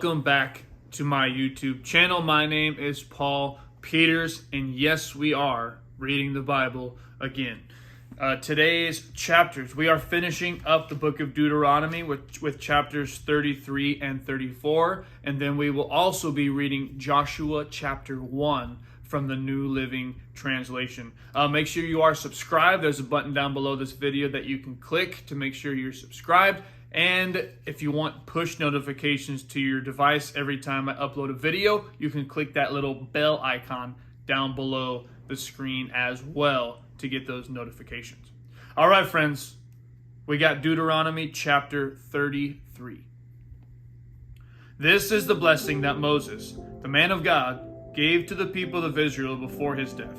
welcome back to my YouTube channel. My name is Paul Peters, and yes, we are reading the Bible again. Today's chapters, we are finishing up the book of Deuteronomy with chapters 33 and 34, and then we will also be reading Joshua chapter 1 from the New Living Translation. Make sure you are subscribed. There's a button down below this video that you can click to make sure you're subscribed. And if you want push notifications to your device every time I upload a video, you can click that little bell icon down below the screen as well to get those notifications. All right, friends, we got Deuteronomy chapter 33. This is the blessing that Moses, the man of God, gave to the people of Israel before his death.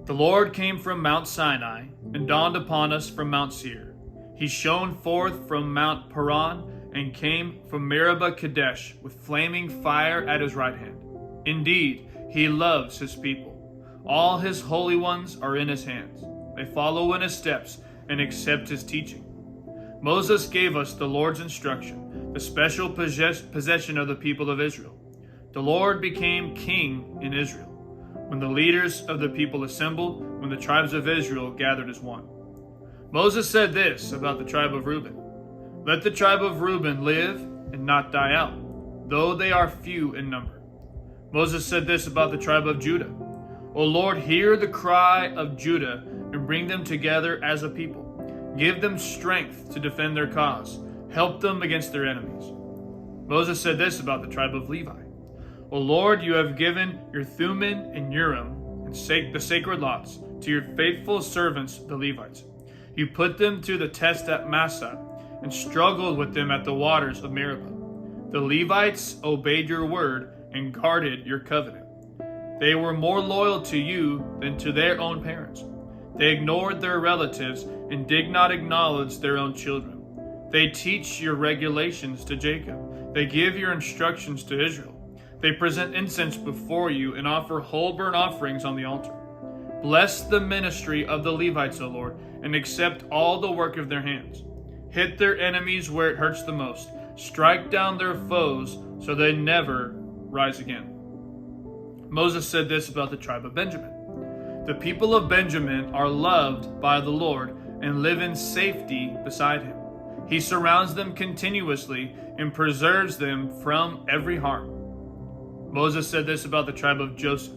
The Lord came from Mount Sinai and dawned upon us from Mount Seir. He shone forth from Mount Paran and came from Meribah Kadesh with flaming fire at his right hand. Indeed, he loves his people. All his holy ones are in his hands. They follow in his steps and accept his teaching. Moses gave us the Lord's instruction, the special possession of the people of Israel. The Lord became king in Israel. When the leaders of the people assembled, when the tribes of Israel gathered as one. Moses said this about the tribe of Reuben. Let the tribe of Reuben live and not die out, though they are few in number. Moses said this about the tribe of Judah. O Lord, hear the cry of Judah and bring them together as a people. Give them strength to defend their cause. Help them against their enemies. Moses said this about the tribe of Levi. O Lord, you have given your Thummim and Urim and the sacred lots to your faithful servants, the Levites. You put them to the test at Massah and struggled with them at the waters of Meribah. The Levites obeyed your word and guarded your covenant. They were more loyal to you than to their own parents. They ignored their relatives and did not acknowledge their own children. They teach your regulations to Jacob. They give your instructions to Israel. They present incense before you and offer whole burnt offerings on the altar. Bless the ministry of the Levites, O Lord, and accept all the work of their hands. Hit their enemies where it hurts the most. Strike down their foes so they never rise again. Moses said this about the tribe of Benjamin. The people of Benjamin are loved by the Lord and live in safety beside him. He surrounds them continuously and preserves them from every harm. Moses said this about the tribe of Joseph.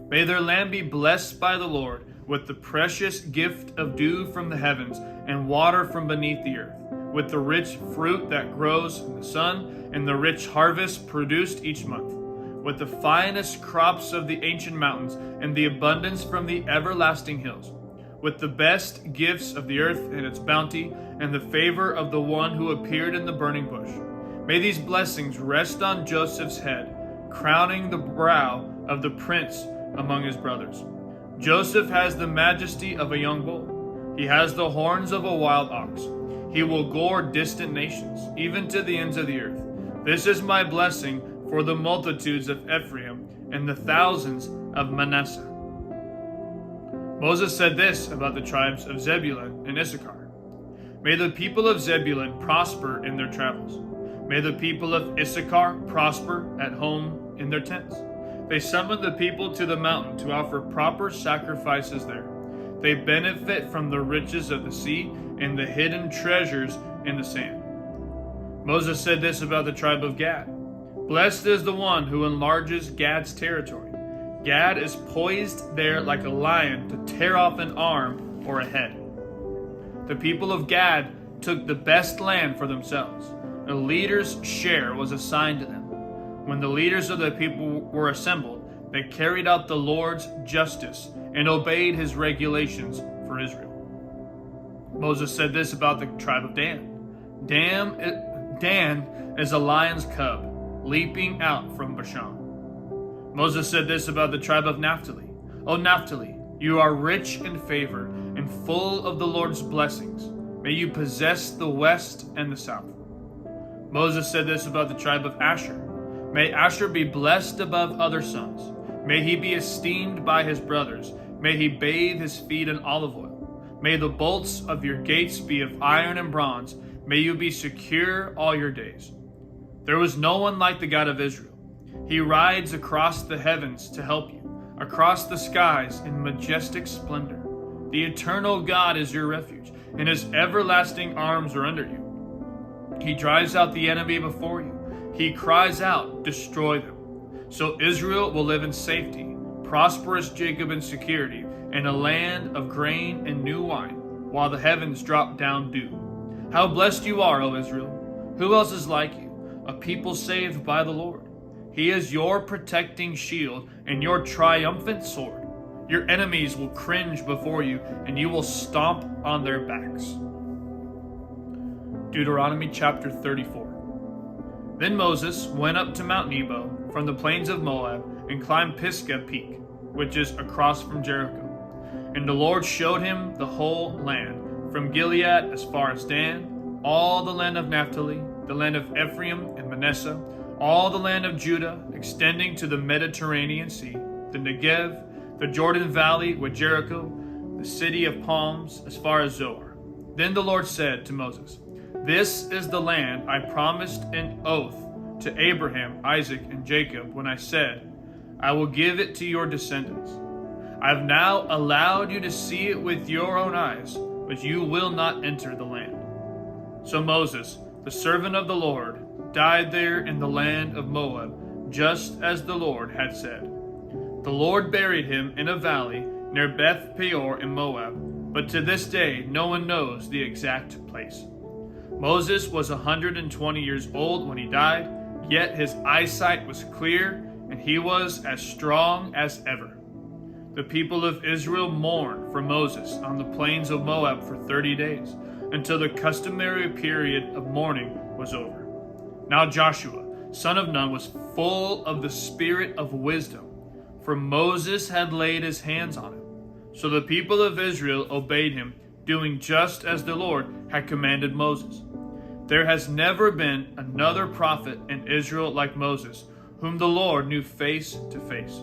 May their land be blessed by the Lord with the precious gift of dew from the heavens and water from beneath the earth, with the rich fruit that grows in the sun and the rich harvest produced each month, with the finest crops of the ancient mountains and the abundance from the everlasting hills, with the best gifts of the earth and its bounty and the favor of the one who appeared in the burning bush. May these blessings rest on Joseph's head, crowning the brow of the prince among his brothers. Joseph has the majesty of a young bull. He has the horns of a wild ox. He will gore distant nations, even to the ends of the earth. This is my blessing for the multitudes of Ephraim and the thousands of Manasseh. Moses said this about the tribes of Zebulun and Issachar. May the people of Zebulun prosper in their travels. May the people of Issachar prosper at home in their tents. They summon the people to the mountain to offer proper sacrifices there. They benefit from the riches of the sea and the hidden treasures in the sand. Moses said this about the tribe of Gad. Blessed is the one who enlarges Gad's territory. Gad is poised there like a lion to tear off an arm or a head. The people of Gad took the best land for themselves. A leader's share was assigned to them. When the leaders of the people were assembled, they carried out the Lord's justice and obeyed his regulations for Israel. Moses said this about the tribe of Dan. Dan is a lion's cub, leaping out from Bashan. Moses said this about the tribe of Naphtali. O Naphtali, you are rich in favor and full of the Lord's blessings. May you possess the west and the south. Moses said this about the tribe of Asher. May Asher be blessed above other sons. May he be esteemed by his brothers. May he bathe his feet in olive oil. May the bolts of your gates be of iron and bronze. May you be secure all your days. There was no one like the God of Israel. He rides across the heavens to help you, across the skies in majestic splendor. The eternal God is your refuge, and his everlasting arms are under you. He drives out the enemy before you. He cries out, destroy them. So Israel will live in safety, prosperous Jacob in security, in a land of grain and new wine, while the heavens drop down dew. How blessed you are, O Israel! Who else is like you, a people saved by the Lord? He is your protecting shield and your triumphant sword. Your enemies will cringe before you, and you will stomp on their backs. Deuteronomy chapter 34. Then Moses went up to Mount Nebo from the plains of Moab and climbed Pisgah Peak, which is across from Jericho. And the Lord showed him the whole land, from Gilead as far as Dan, all the land of Naphtali, the land of Ephraim and Manasseh, all the land of Judah, extending to the Mediterranean Sea, the Negev, the Jordan Valley with Jericho, the city of palms as far as Zoar. Then the Lord said to Moses, This is the land I promised in oath to Abraham, Isaac, and Jacob when I said, I will give it to your descendants. I have now allowed you to see it with your own eyes, but you will not enter the land. So Moses, the servant of the Lord, died there in the land of Moab, just as the Lord had said. The Lord buried him in a valley near Beth Peor in Moab, but to this day no one knows the exact place. Moses was 120 years old when he died, yet his eyesight was clear, and he was as strong as ever. The people of Israel mourned for Moses on the plains of Moab for 30 days, until the customary period of mourning was over. Now Joshua, son of Nun, was full of the spirit of wisdom, for Moses had laid his hands on him. So the people of Israel obeyed him, doing just as the Lord had commanded Moses. There has never been another prophet in Israel like Moses, whom the Lord knew face to face.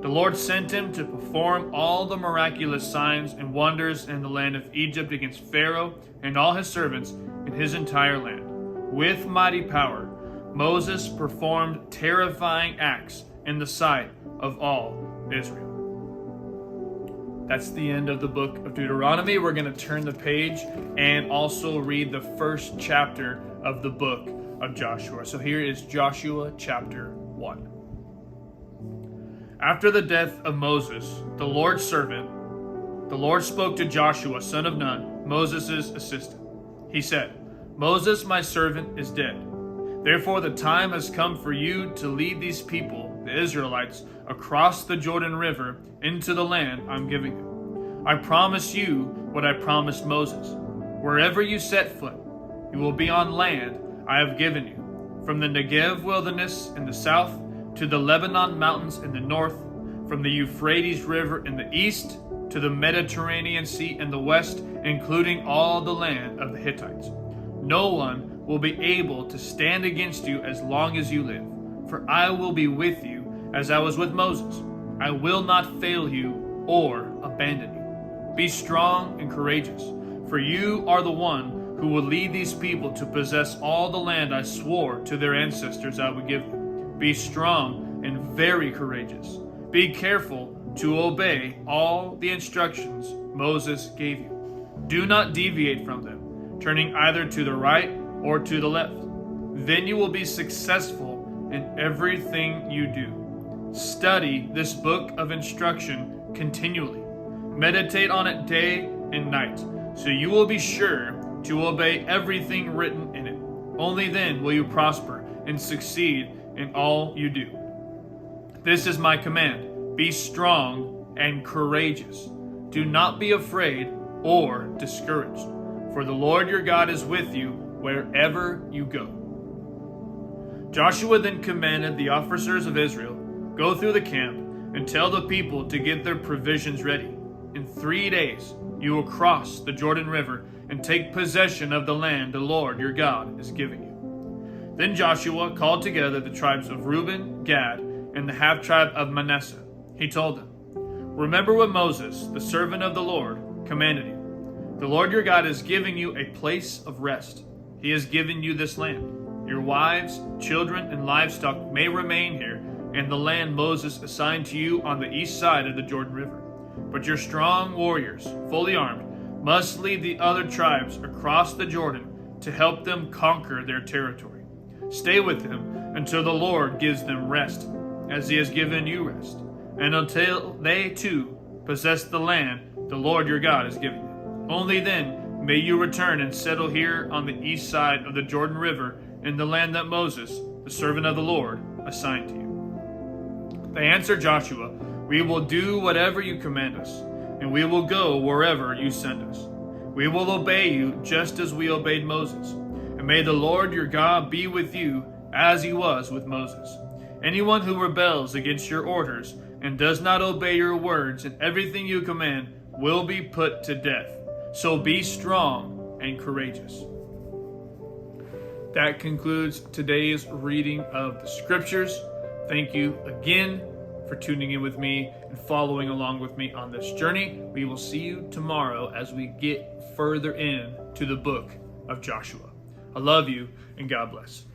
The Lord sent him to perform all the miraculous signs and wonders in the land of Egypt against Pharaoh and all his servants in his entire land. With mighty power, Moses performed terrifying acts in the sight of all Israel. That's the end of the book of Deuteronomy. We're going to turn the page and also read the first chapter of the book of Joshua. So here is Joshua chapter 1. After the death of Moses, the Lord's servant, the Lord spoke to Joshua, son of Nun, Moses' assistant. He said, Moses, my servant, is dead. Therefore the time has come for you to lead these people, the Israelites, across the Jordan River into the land I'm giving them. I promise you what I promised Moses. Wherever you set foot, you will be on land I have given you, from the Negev wilderness in the south to the Lebanon mountains in the north, from the Euphrates River in the east to the Mediterranean Sea in the west, including all the land of the Hittites. No one will be able to stand against you as long as you live, for I will be with you as I was with Moses. I will not fail you or abandon you. Be strong and courageous, for you are the one who will lead these people to possess all the land I swore to their ancestors I would give them. Be strong and very courageous. Be careful to obey all the instructions Moses gave you. Do not deviate from them, turning either to the right or to the left. Then you will be successful in everything you do. Study this book of instruction continually. Meditate on it day and night, so you will be sure to obey everything written in it. Only then will you prosper and succeed in all you do. This is my command. Be strong and courageous. Do not be afraid or discouraged, for the Lord your God is with you wherever you go. Joshua then commanded the officers of Israel, Go through the camp and tell the people to get their provisions ready. In 3 days you will cross the Jordan River and take possession of the land the Lord your God is giving you. Then Joshua called together the tribes of Reuben, Gad, and the half-tribe of Manasseh. He told them, Remember what Moses, the servant of the Lord, commanded you. The Lord your God is giving you a place of rest. He has given you this land. Your wives, children, and livestock may remain here in the land Moses assigned to you on the east side of the Jordan River. But your strong warriors, fully armed, must lead the other tribes across the Jordan to help them conquer their territory. Stay with them until the Lord gives them rest, as he has given you rest, and until they too possess the land the Lord your God is giving you. Only then may you return and settle here on the east side of the Jordan River in the land that Moses, the servant of the Lord, assigned to you. They answered Joshua, "We will do whatever you command us, and we will go wherever you send us. We will obey you just as we obeyed Moses. And may the Lord your God be with you as he was with Moses. Anyone who rebels against your orders and does not obey your words and everything you command will be put to death. So be strong and courageous." That concludes today's reading of the scriptures. Thank you again for tuning in with me and following along with me on this journey. We will see you tomorrow as we get further into the book of Joshua. I love you and God bless.